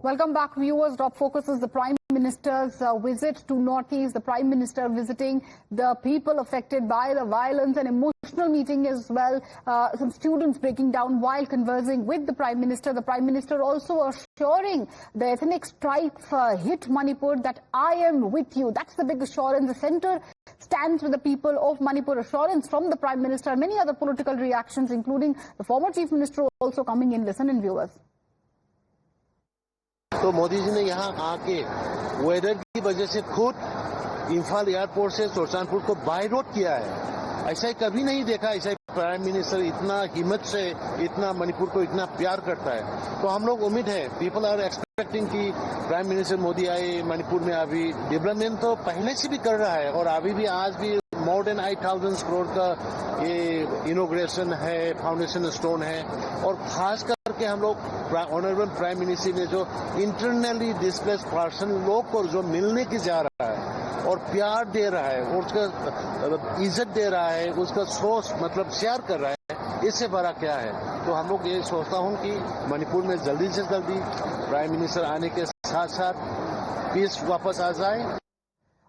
Welcome back, viewers. Top Focus is the Prime Minister's visit to Northeast. The Prime Minister visiting the people affected by the violence. An emotional meeting as well. Some students breaking down while conversing with the Prime Minister. The Prime Minister also assuring the ethnic strife hit Manipur that I am with you. That's the big assurance. The centre stands with the people of Manipur. Assurance from the Prime Minister. Many other political reactions, including the former Chief Minister, also coming in. Listen in, viewers. तो मोदी जी ने यहाँ आके weather की वजह से खुद Imphal airport से सुल्तानपुर को बाय रोड किया है। ऐसा ही कभी नहीं देखा। ऐसा प्राइम मिनिस्टर इतना हिम्मत से इतना मणिपुर को इतना प्यार करता है। तो हम लोग उम्मीद है, पीपल आर एक्सपेक्टिंग कि प्राइम मिनिस्टर मोदी आए मणिपुर में। अभी डेवलपमेंट तो पहले से भी कर रहा है और अभी भी आज भी मोर देन 8,000 करोड़ का ये इनोग्रेशन है, फाउंडेशन स्टोन है। और खास करके हम लोग ऑनरेबल प्राइम मिनिस्टर ने जो इंटरनली डिस्प्लेस पर्सन लोग को जो मिलने की जा रहा है और प्यार दे रहा है और उसका इज्जत दे रहा है, उसका सोच मतलब शेयर कर रहा है, इससे बड़ा क्या है। तो हम लोग ये सोचता हूँ कि मणिपुर में जल्दी से जल्दी प्राइम मिनिस्टर आने के साथ साथ पीस वापस आ जाए।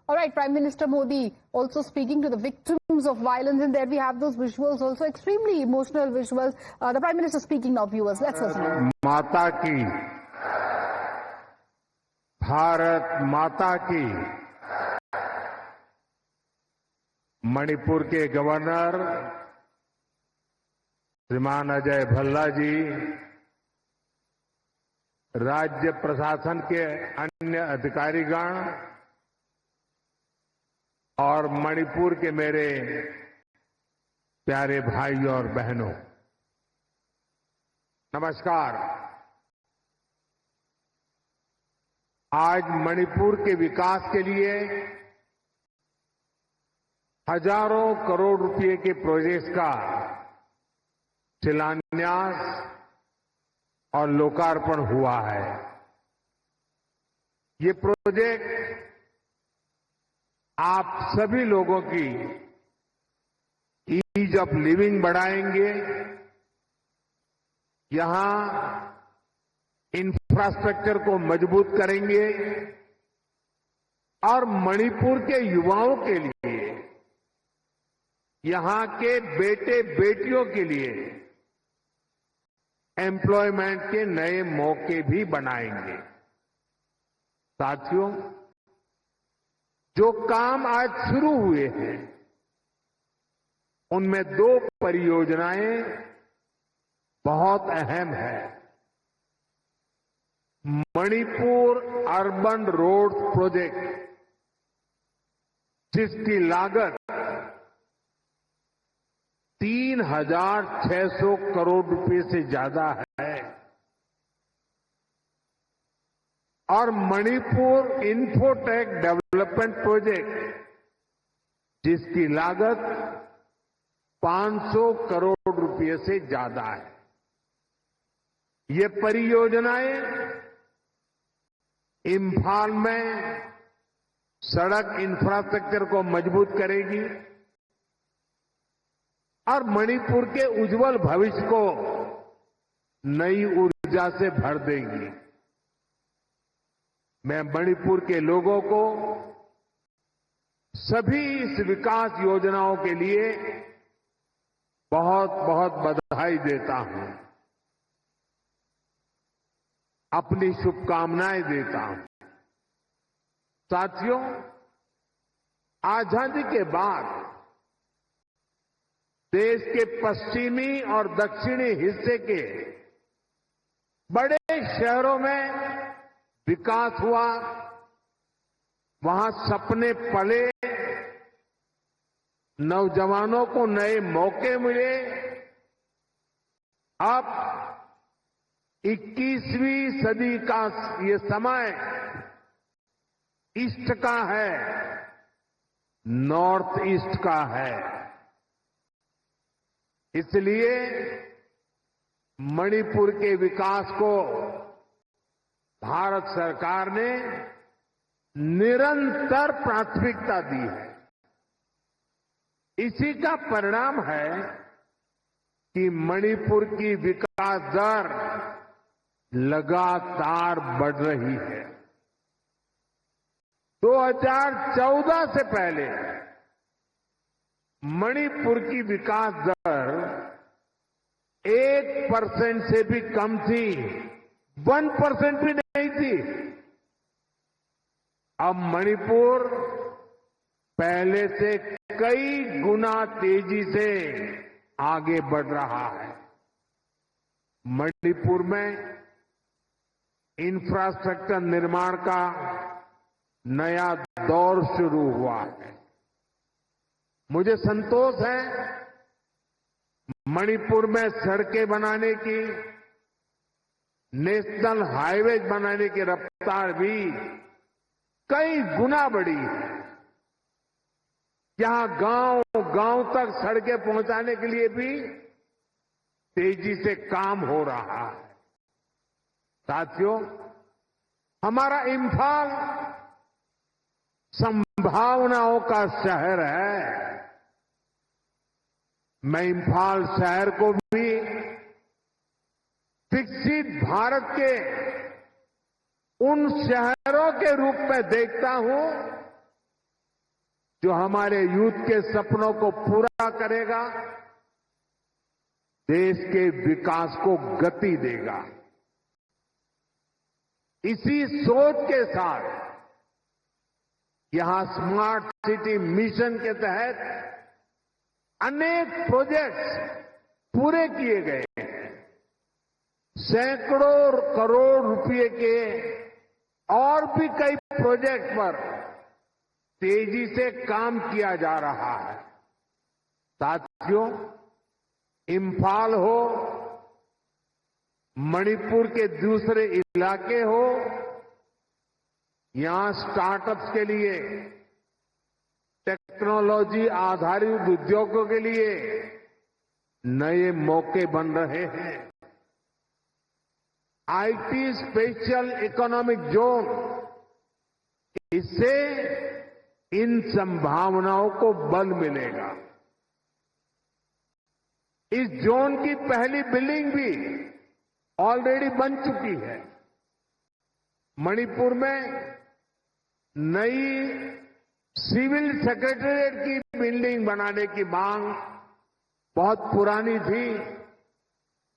All right, Prime Minister Modi also speaking to the victims of violence, and there we have those visuals, also extremely emotional visuals. The Prime Minister speaking now, viewers. Let's listen. माता की, भारत माता की, मणिपुर के governor श्रीमान अजय भल्ला जी, राज्य प्रशासन के अन्य अधिकारीगण और मणिपुर के मेरे प्यारे भाइयों और बहनों, नमस्कार। आज मणिपुर के विकास के लिए हजारों करोड़ रुपए के प्रोजेक्ट्स का शिलान्यास और लोकार्पण हुआ है। ये प्रोजेक्ट आप सभी लोगों की ईज ऑफ लिविंग बढ़ाएंगे, यहां इंफ्रास्ट्रक्चर को मजबूत करेंगे और मणिपुर के युवाओं के लिए, यहां के बेटे बेटियों के लिए एम्प्लॉयमेंट के नए मौके भी बनाएंगे। साथियों, जो काम आज शुरू हुए हैं उनमें 2 परियोजनाएं बहुत अहम है। मणिपुर अर्बन रोड प्रोजेक्ट, जिसकी लागत 3,600 करोड़ रुपए से ज्यादा है, और मणिपुर इंफोटेक डेवलपमेंट प्रोजेक्ट, जिसकी लागत 500 करोड़ रुपए से ज्यादा है। ये परियोजनाएं इम्फाल में सड़क इंफ्रास्ट्रक्चर को मजबूत करेगी और मणिपुर के उज्जवल भविष्य को नई ऊर्जा से भर देगी। मैं मणिपुर के लोगों को सभी इस विकास योजनाओं के लिए बहुत बहुत बधाई देता हूं, अपनी शुभकामनाएं देता हूं। साथियों, आजादी के बाद देश के पश्चिमी और दक्षिणी हिस्से के बड़े शहरों में विकास हुआ, वहां सपने पले, नौजवानों को नए मौके मिले। अब 21वीं सदी का ये समय ईस्ट का है, नॉर्थ ईस्ट का है। इसलिए मणिपुर के विकास को भारत सरकार ने निरंतर प्राथमिकता दी है। इसी का परिणाम है कि मणिपुर की विकास दर लगातार बढ़ रही है। 2014 से पहले मणिपुर की विकास दर 1% से भी कम थी, 1% भी नहीं थी। अब मणिपुर पहले से कई गुना तेजी से आगे बढ़ रहा है। मणिपुर में इंफ्रास्ट्रक्चर निर्माण का नया दौर शुरू हुआ है। मुझे संतोष है, मणिपुर में सड़कें बनाने की, नेशनल हाईवेज बनाने की रफ्तार भी कई गुना बढ़ी है। यहां गांव तक सड़कें पहुंचाने के लिए भी तेजी से काम हो रहा है। साथियों, हमारा इम्फाल संभावनाओं का शहर है। मैं इम्फाल शहर को भी विकसित भारत के उन शहरों के रूप में देखता हूं जो हमारे यूथ के सपनों को पूरा करेगा, देश के विकास को गति देगा। इसी सोच के साथ यहां स्मार्ट सिटी मिशन के तहत अनेक प्रोजेक्ट्स पूरे किए गए हैं। सैकड़ों करोड़ रुपए के और भी कई प्रोजेक्ट पर तेजी से काम किया जा रहा है। साथियों, इम्फाल हो, मणिपुर के दूसरे इलाके हो, यहां स्टार्टअप्स के लिए, टेक्नोलॉजी आधारित उद्योगों के लिए नए मौके बन रहे हैं। आईटी स्पेशल इकोनॉमिक जोन, इससे इन संभावनाओं को बल मिलेगा। इस जोन की पहली बिल्डिंग भी ऑलरेडी बन चुकी है। मणिपुर में नई सिविल सेक्रेटेरिएट की बिल्डिंग बनाने की मांग बहुत पुरानी थी।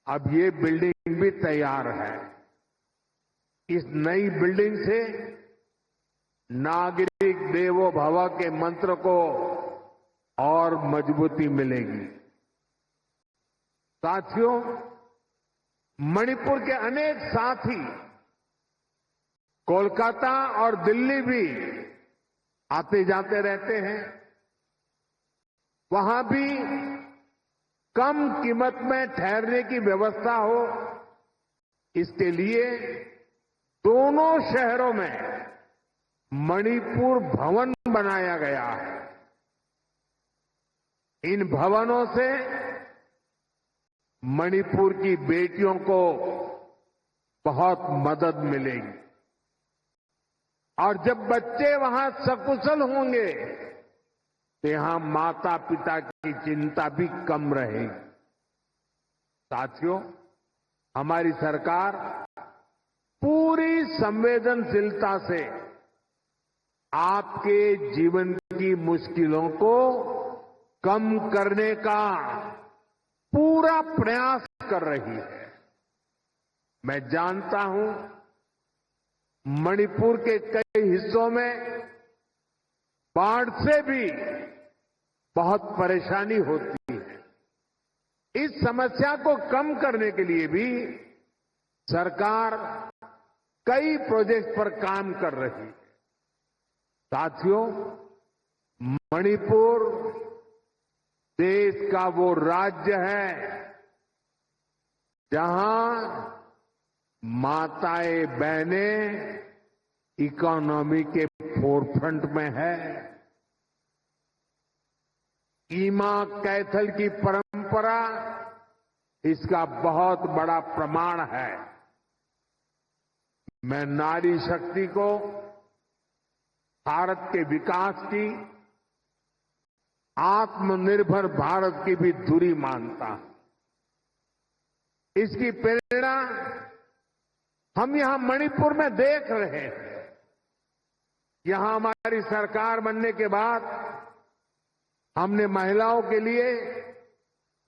अब ये बिल्डिंग भी तैयार है। इस नई बिल्डिंग से नागरिक देवो भव के मंत्र को और मजबूती मिलेगी। साथियों, मणिपुर के अनेक साथी कोलकाता और दिल्ली भी आते जाते रहते हैं। वहां भी कम कीमत में ठहरने की व्यवस्था हो, इसके लिए दोनों शहरों में मणिपुर भवन बनाया गया है। इन भवनों से मणिपुर की बेटियों को बहुत मदद मिलेगी और जब बच्चे वहां सकुशल होंगे तो यहां माता पिता की चिंता भी कम रहेगी। साथियों, हमारी सरकार पूरी संवेदनशीलता से आपके जीवन की मुश्किलों को कम करने का पूरा प्रयास कर रही है। मैं जानता हूं, मणिपुर के कई हिस्सों में बाढ़ से भी बहुत परेशानी होती है। इस समस्या को कम करने के लिए भी सरकार कई प्रोजेक्ट पर काम कर रही है। साथियों, मणिपुर देश का वो राज्य है जहां माताएं बहनें इकोनॉमी के फोरफ्रंट में है। ईमा कैथल की परंपरा इसका बहुत बड़ा प्रमाण है। मैं नारी शक्ति को भारत के विकास की, आत्मनिर्भर भारत की भी धुरी मानता हूं। इसकी प्रेरणा हम यहां मणिपुर में देख रहे हैं, यहां हमारी सरकार बनने के बाद हमने महिलाओं के लिए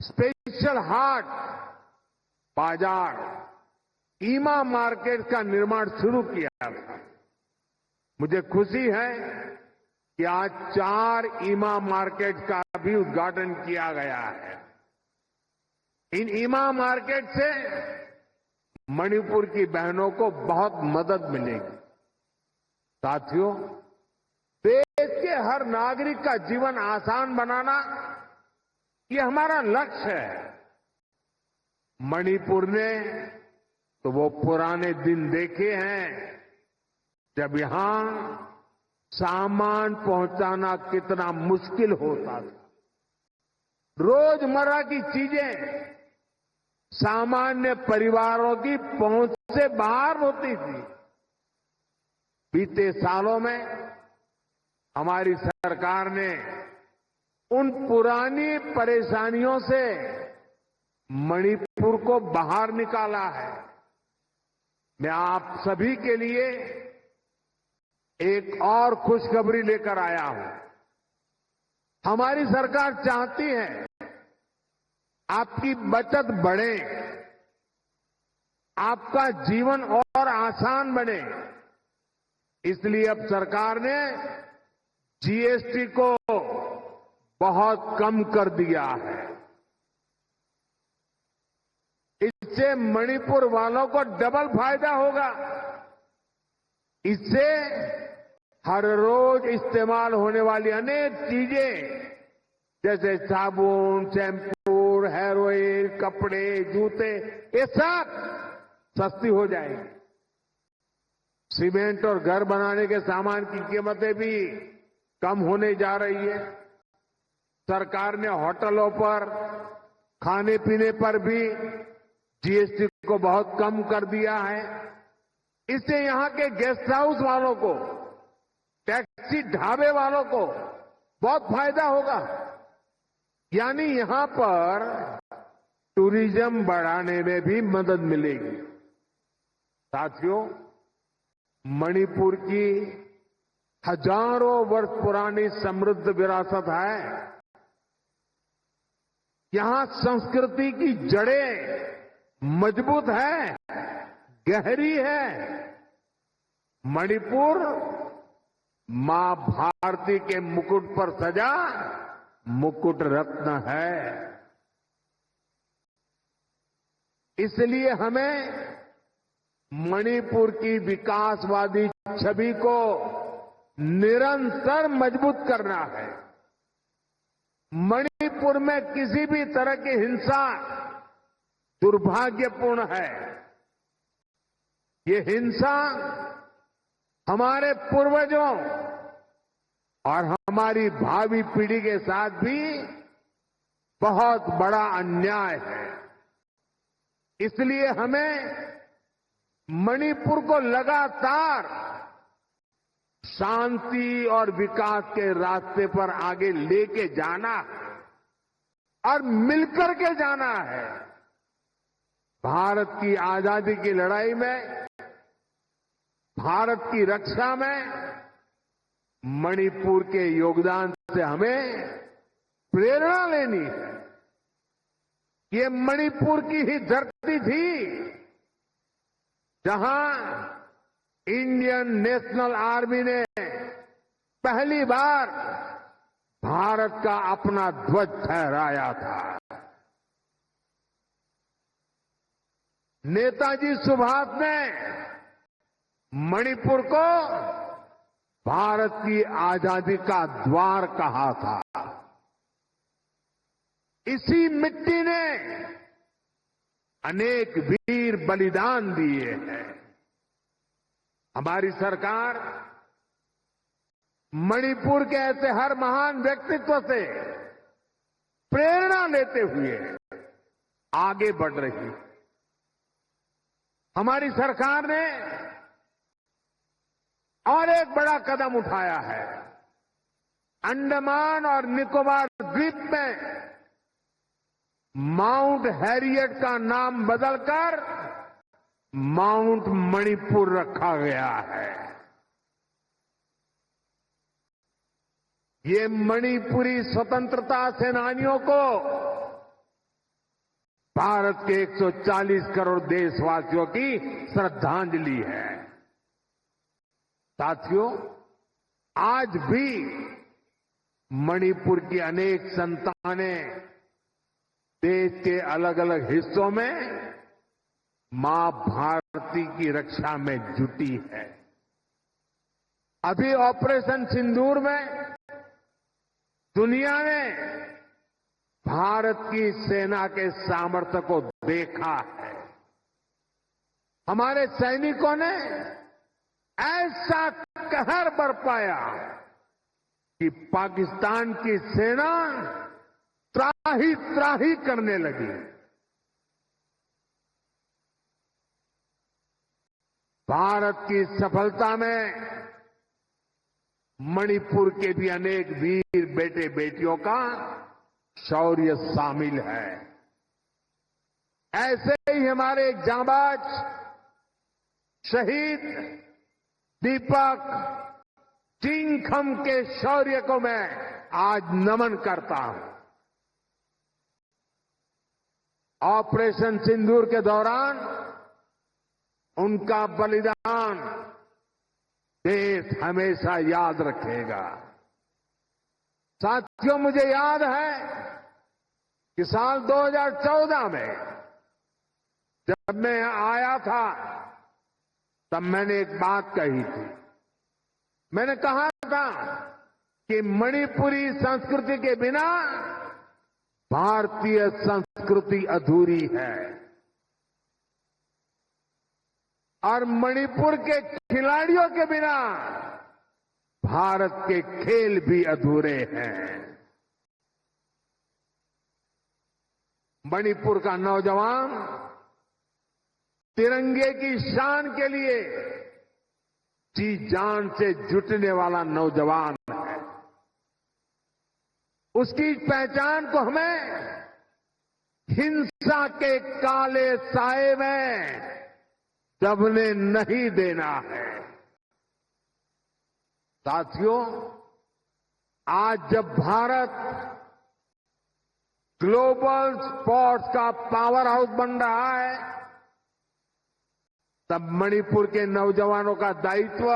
स्पेशल हाट बाजार ईमा मार्केट का निर्माण शुरू किया था। मुझे खुशी है कि आज 4 ईमा मार्केट का भी उद्घाटन किया गया है। इन ईमा मार्केट से मणिपुर की बहनों को बहुत मदद मिलेगी। साथियों, देश के हर नागरिक का जीवन आसान बनाना ये हमारा लक्ष्य है। मणिपुर ने तो वो पुराने दिन देखे हैं जब यहां सामान पहुंचाना कितना मुश्किल होता था। रोजमर्रा की चीजें सामान्य परिवारों की पहुंच से बाहर होती थी। बीते सालों में हमारी सरकार ने उन पुरानी परेशानियों से मणिपुर को बाहर निकाला है। मैं आप सभी के लिए एक और खुशखबरी लेकर आया हूं। हमारी सरकार चाहती है आपकी बचत बढ़े, आपका जीवन और आसान बने। इसलिए अब सरकार ने जीएसटी को बहुत कम कर दिया है। इससे मणिपुर वालों को डबल फायदा होगा। इससे हर रोज इस्तेमाल होने वाली अनेक चीजें जैसे साबुन, शैम्पू, हेयर ऑयल, कपड़े, जूते, ये सब सस्ती हो जाएगी। सीमेंट और घर बनाने के सामान की कीमतें भी कम होने जा रही है। सरकार ने होटलों पर, खाने पीने पर भी जीएसटी को बहुत कम कर दिया है। इससे यहां के गेस्ट हाउस वालों को, टैक्सी ढाबे वालों को बहुत फायदा होगा। यानी यहां पर टूरिज्म बढ़ाने में भी मदद मिलेगी। साथियों, मणिपुर की हजारों वर्ष पुरानी समृद्ध विरासत है। यहां संस्कृति की जड़ें मजबूत है, गहरी है। मणिपुर मां भारती के मुकुट पर सजा मुकुट रत्न है। इसलिए हमें मणिपुर की विकासवादी छवि को निरंतर मजबूत करना है। मणिपुर में किसी भी तरह की हिंसा दुर्भाग्यपूर्ण है। ये हिंसा हमारे पूर्वजों और हमारी भावी पीढ़ी के साथ भी बहुत बड़ा अन्याय है। इसलिए हमें मणिपुर को लगातार शांति और विकास के रास्ते पर आगे लेके जाना है और मिलकर के जाना है। भारत की आजादी की लड़ाई में, भारत की रक्षा में मणिपुर के योगदान से हमें प्रेरणा लेनी है। ये मणिपुर की ही धरती थी जहां इंडियन नेशनल आर्मी ने पहली बार भारत का अपना ध्वज फहराया था। नेताजी सुभाष ने मणिपुर को भारत की आजादी का द्वार कहा था। इसी मिट्टी ने अनेक वीर बलिदान दिए हैं। हमारी सरकार मणिपुर के ऐसे हर महान व्यक्तित्व से प्रेरणा लेते हुए आगे बढ़ रही है। हमारी सरकार ने और एक बड़ा कदम उठाया है। अंडमान और निकोबार द्वीप में माउंट हैरियट का नाम बदलकर माउंट मणिपुर रखा गया है। ये मणिपुरी स्वतंत्रता सेनानियों को भारत के 140 करोड़ देशवासियों की श्रद्धांजलि है। साथियों, आज भी मणिपुर की अनेक संतानें देश के अलग अलग हिस्सों में मां भारती की रक्षा में जुटी है। अभी ऑपरेशन सिंदूर में दुनिया ने भारत की सेना के सामर्थ्य को देखा है। हमारे सैनिकों ने ऐसा कहर बरपाया कि पाकिस्तान की सेना त्राही त्राही करने लगी। भारत की सफलता में मणिपुर के भी अनेक वीर बेटे बेटियों का शौर्य शामिल है। ऐसे ही हमारे एक जांबाज शहीद दीपक चिंगखम के शौर्य को मैं आज नमन करता हूं। ऑपरेशन सिंदूर के दौरान उनका बलिदान देश हमेशा याद रखेगा। साथियों, मुझे याद है कि साल 2014 में जब मैं यहां आया था तब मैंने एक बात कही थी। मैंने कहा था कि मणिपुरी संस्कृति के बिना भारतीय संस्कृति अधूरी है और मणिपुर के खिलाड़ियों के बिना भारत के खेल भी अधूरे हैं। मणिपुर का नौजवान तिरंगे की शान के लिए जी जान से जुटने वाला नौजवान है। उसकी पहचान को हमें हिंसा के काले साए में दबने नहीं देना है। साथियों, आज जब भारत ग्लोबल स्पोर्ट्स का पावर हाउस बन रहा है तब मणिपुर के नौजवानों का दायित्व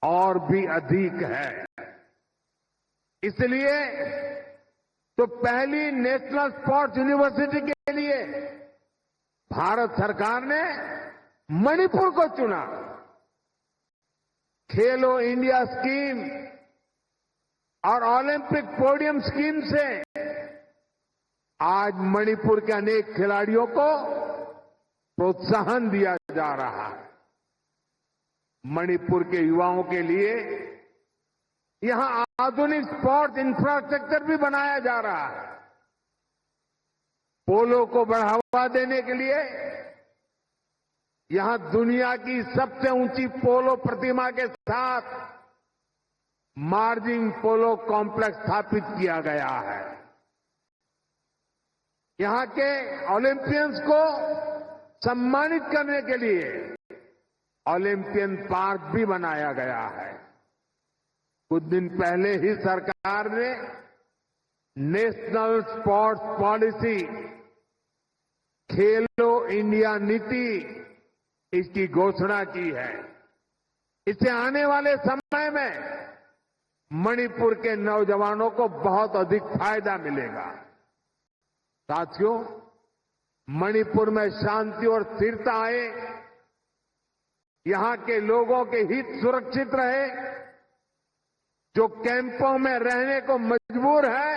और भी अधिक है। इसलिए तो पहली नेशनल स्पोर्ट्स यूनिवर्सिटी के लिए भारत सरकार ने मणिपुर को चुना। खेलो इंडिया स्कीम और ओलंपिक पोडियम स्कीम से आज मणिपुर के अनेक खिलाड़ियों को प्रोत्साहन दिया जा रहा है। मणिपुर के युवाओं के लिए यहां आधुनिक स्पोर्ट्स इंफ्रास्ट्रक्चर भी बनाया जा रहा है। पोलो को बढ़ावा देने के लिए यहां दुनिया की सबसे ऊंची पोलो प्रतिमा के साथ मार्जिन पोलो कॉम्प्लेक्स स्थापित किया गया है। यहां के ओलंपियंस को सम्मानित करने के लिए ओलंपियन पार्क भी बनाया गया है। कुछ दिन पहले ही सरकार ने नेशनल स्पोर्ट्स पॉलिसी खेलो इंडिया नीति इसकी घोषणा की है। इससे आने वाले समय में मणिपुर के नौजवानों को बहुत अधिक फायदा मिलेगा। साथियों, मणिपुर में शांति और स्थिरता आए, यहां के लोगों के हित सुरक्षित रहे, जो कैंपों में रहने को मजबूर है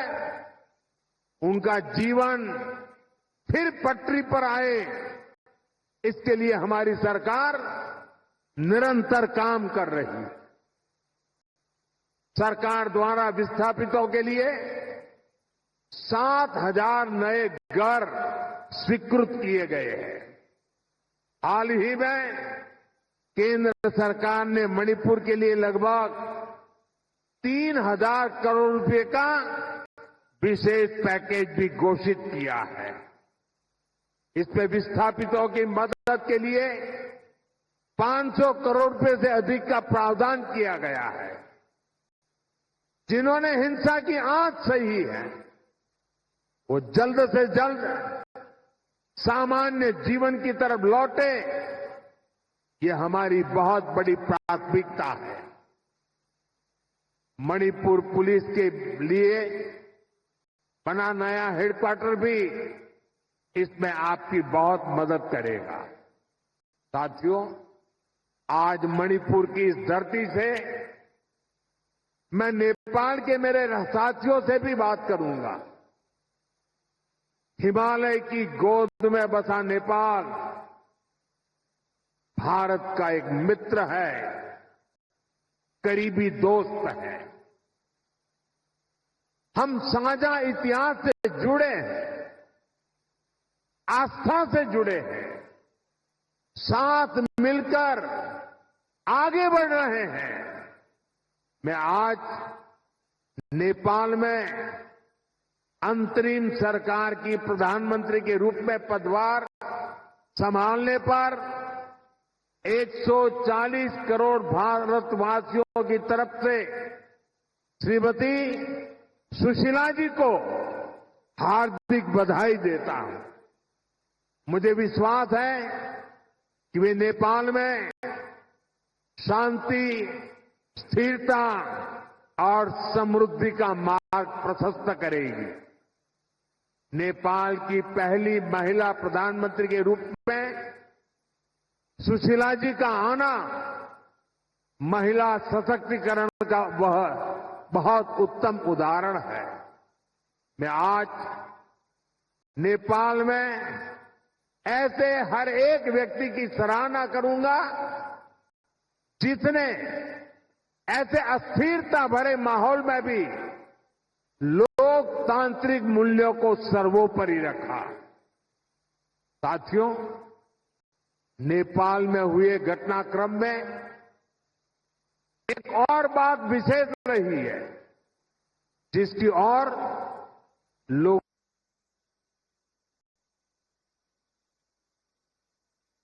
उनका जीवन फिर पटरी पर आए, इसके लिए हमारी सरकार निरंतर काम कर रही है। सरकार द्वारा विस्थापितों के लिए 7,000 नए घर स्वीकृत किए गए हैं। हाल ही में केंद्र सरकार ने मणिपुर के लिए लगभग 3,000 करोड़ रुपए का विशेष पैकेज भी घोषित किया है। इसमें विस्थापितों की मदद के लिए 500 करोड़ रुपए से अधिक का प्रावधान किया गया है। जिन्होंने हिंसा की आंच सही है वो जल्द से जल्द सामान्य जीवन की तरफ लौटे, ये हमारी बहुत बड़ी प्राथमिकता है। मणिपुर पुलिस के लिए बना नया हेडक्वार्टर भी इसमें आपकी बहुत मदद करेगा। साथियों, आज मणिपुर की इस धरती से मैं नेपाल के मेरे साथियों से भी बात करूंगा। हिमालय की गोद में बसा नेपाल भारत का एक मित्र है, करीबी दोस्त है। हम साझा इतिहास से जुड़े हैं, आस्था से जुड़े हैं, साथ मिलकर आगे बढ़ रहे हैं। मैं आज नेपाल में अंतरिम सरकार की प्रधानमंत्री के रूप में पदभार संभालने पर 140 करोड़ भारतवासियों की तरफ से श्रीमती सुशीला जी को हार्दिक बधाई देता हूं। मुझे विश्वास है कि वे नेपाल में शांति, स्थिरता और समृद्धि का मार्ग प्रशस्त करेगी। नेपाल की पहली महिला प्रधानमंत्री के रूप में सुशीला जी का आना महिला सशक्तिकरण का वह बहुत उत्तम उदाहरण है। मैं आज नेपाल में ऐसे हर एक व्यक्ति की सराहना करूंगा जिसने ऐसे अस्थिरता भरे माहौल में भी लोकतांत्रिक मूल्यों को सर्वोपरि रखा। साथियों, नेपाल में हुए घटनाक्रम में एक और बात विशेष रही है जिसकी ओर लोग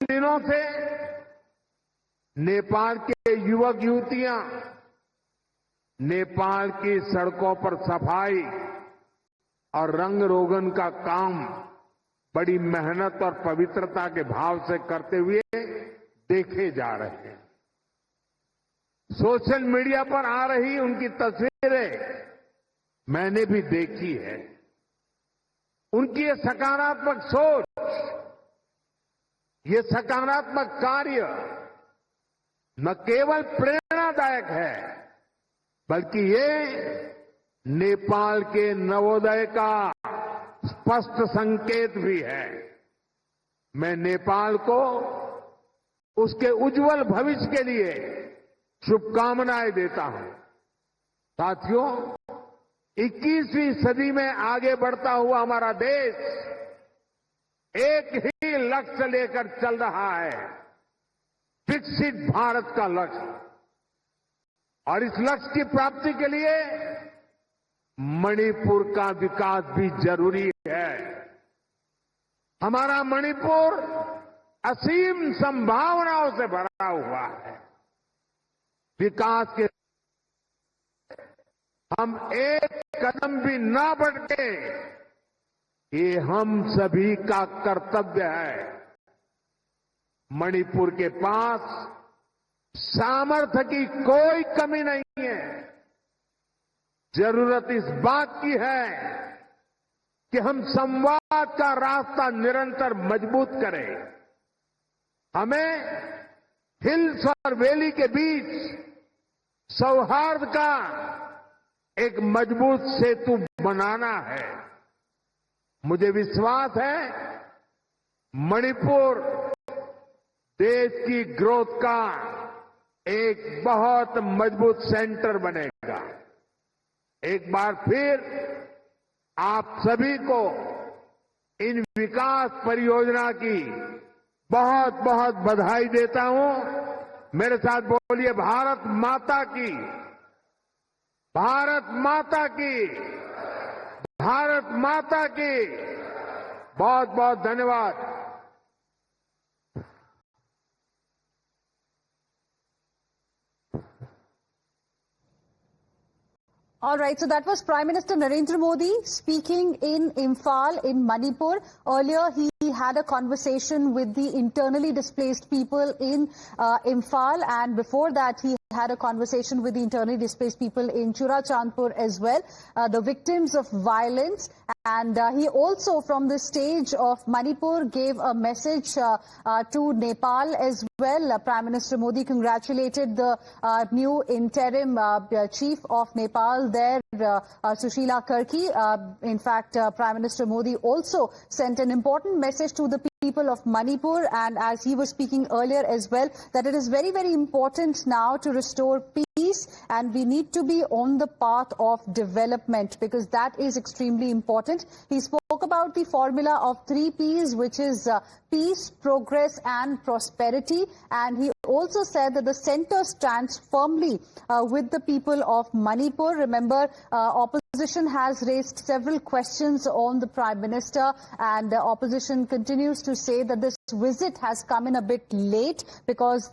दिनों से नेपाल के युवक युवतियां नेपाल की सड़कों पर सफाई और रंग रोगन का काम बड़ी मेहनत और पवित्रता के भाव से करते हुए देखे जा रहे हैं। सोशल मीडिया पर आ रही उनकी तस्वीरें मैंने भी देखी है। उनकी ये सकारात्मक सोच, ये सकारात्मक कार्य न केवल प्रेरणादायक है बल्कि ये नेपाल के नवोदय का स्पष्ट संकेत भी है। मैं नेपाल को उसके उज्जवल भविष्य के लिए शुभकामनाएं देता हूं। साथियों, 21वीं सदी में आगे बढ़ता हुआ हमारा देश एक ही लक्ष्य लेकर चल रहा है, विकसित भारत का लक्ष्य। और इस लक्ष्य की प्राप्ति के लिए मणिपुर का विकास भी जरूरी है। हमारा मणिपुर असीम संभावनाओं से भरा हुआ है। विकास के हम एक कदम भी ना बढ़े, ये हम सभी का कर्तव्य है। मणिपुर के पास सामर्थ्य की कोई कमी नहीं है। जरूरत इस बात की है कि हम संवाद का रास्ता निरंतर मजबूत करें। हमें हिल्स और वैली के बीच सौहार्द का एक मजबूत सेतु बनाना है। मुझे विश्वास है मणिपुर देश की ग्रोथ का एक बहुत मजबूत सेंटर बनेगा। एक बार फिर आप सभी को इन विकास परियोजना की बहुत बहुत बधाई देता हूं। मेरे साथ बोलिए, भारत माता की, भारत माता की, भारत माता की। बहुत बहुत धन्यवाद। All right, so that was Prime Minister Narendra Modi speaking in Imphal in Manipur. Earlier, he had a conversation with the internally displaced people in Imphal, and before that, he had a conversation with the internally displaced people in Churachandpur as well, the victims of violence. And he also, from the stage of Manipur, gave a message to Nepal as well. Prime Minister Modi congratulated the new interim chief of Nepal there, Sushila Karki. In fact, Prime Minister Modi also sent an important message to the people of Manipur, and as he was speaking earlier as well, that it is very, very important now to restore peace, and we need to be on the path of development, because that is extremely important. He spoke about the formula of 3 Ps, which is peace, progress and prosperity, and he also said that the centre stands firmly with the people of Manipur. Remember, opposition has raised several questions on the Prime Minister, and the opposition continues to say that this visit has come in a bit late because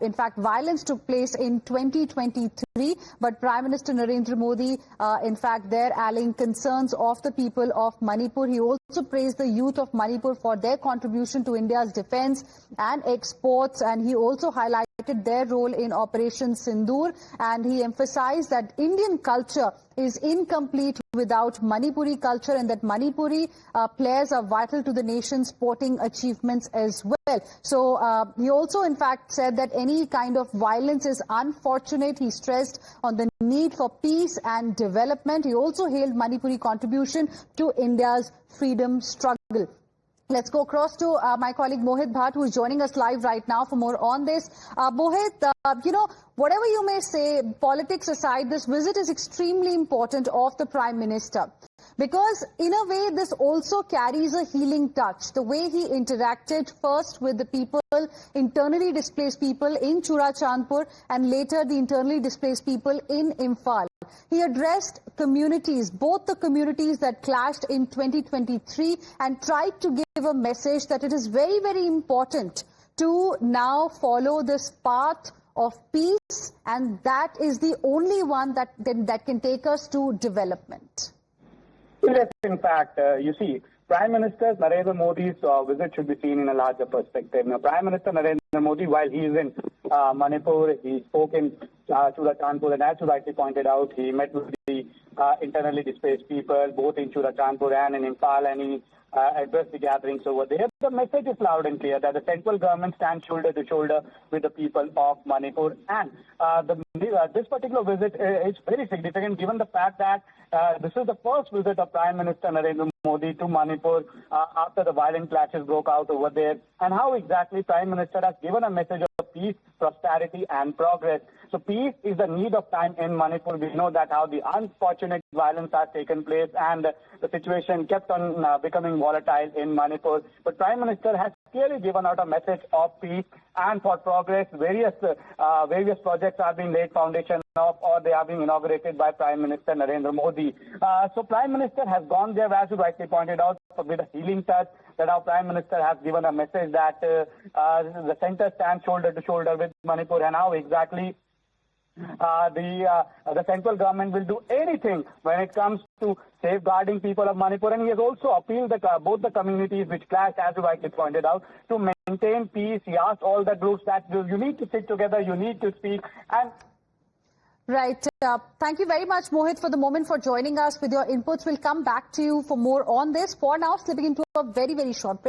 in fact, violence took place in 2023, but Prime Minister Narendra Modi, in fact, there allaying concerns of the people of Manipur. He also praised the youth of Manipur for their contribution to India's defence and exports, and he also highlighted their role in Operation Sindoor, and he emphasized that Indian culture is incomplete without Manipuri culture, and that Manipuri players are vital to the nation's sporting achievements as well. So he also in fact said that any kind of violence is unfortunate. He stressed on the need for peace and development. He also hailed Manipuri contribution to India's freedom struggle. Let's go across to my colleague Mohit Bhatt, who is joining us live right now for more on this. Mohit, whatever you may say, politics aside, this visit is extremely important of the Prime Minister, because in a way this also carries a healing touch. The way he interacted first with the people, internally displaced people in Churachandpur, and later the internally displaced people in Imphal. He addressed communities, both the communities that clashed in 2023, and tried to give a message that it is very, very important to now follow this path of peace, and that is the only one that can take us to development. Yes, in fact, you see, Prime Minister Narendra Modi's visit should be seen in a larger perspective. Now, Prime Minister Narendra Modi, while he is in Manipur, he spoke in Churachandpur, and as you rightly pointed out, he met with the internally displaced people, both in Churachandpur and in Imphal, and he addressed the gatherings over there. The message is loud and clear that the central government stands shoulder to shoulder with the people of Manipur, and this particular visit is very significant given the fact that this is the first visit of Prime Minister Narendra Modi to Manipur after the violent clashes broke out over there, and how exactly Prime Minister has given a message of peace, prosperity and progress. So peace is the need of time in Manipur. We know that how the unfortunate violence has taken place, and the situation kept on becoming volatile in Manipur. But Prime Minister has clearly given out a message of peace and for progress. Various projects are being laid foundation of, or they are being inaugurated by Prime Minister Narendra Modi. So Prime Minister has gone there, as you rightly pointed out, with a healing touch, that our Prime Minister has given a message that the centre stands shoulder to shoulder with Manipur, and how exactly the central government will do anything when it comes to safeguarding people of Manipur. And he has also appealed that both the communities which clash, as you rightly pointed out, to maintain peace. He asked all the groups that you need to sit together, you need to speak. And right. Thank you very much, Mohit, for the moment, for joining us with your inputs. We'll come back to you for more on this. For now, slipping into a very, very short break.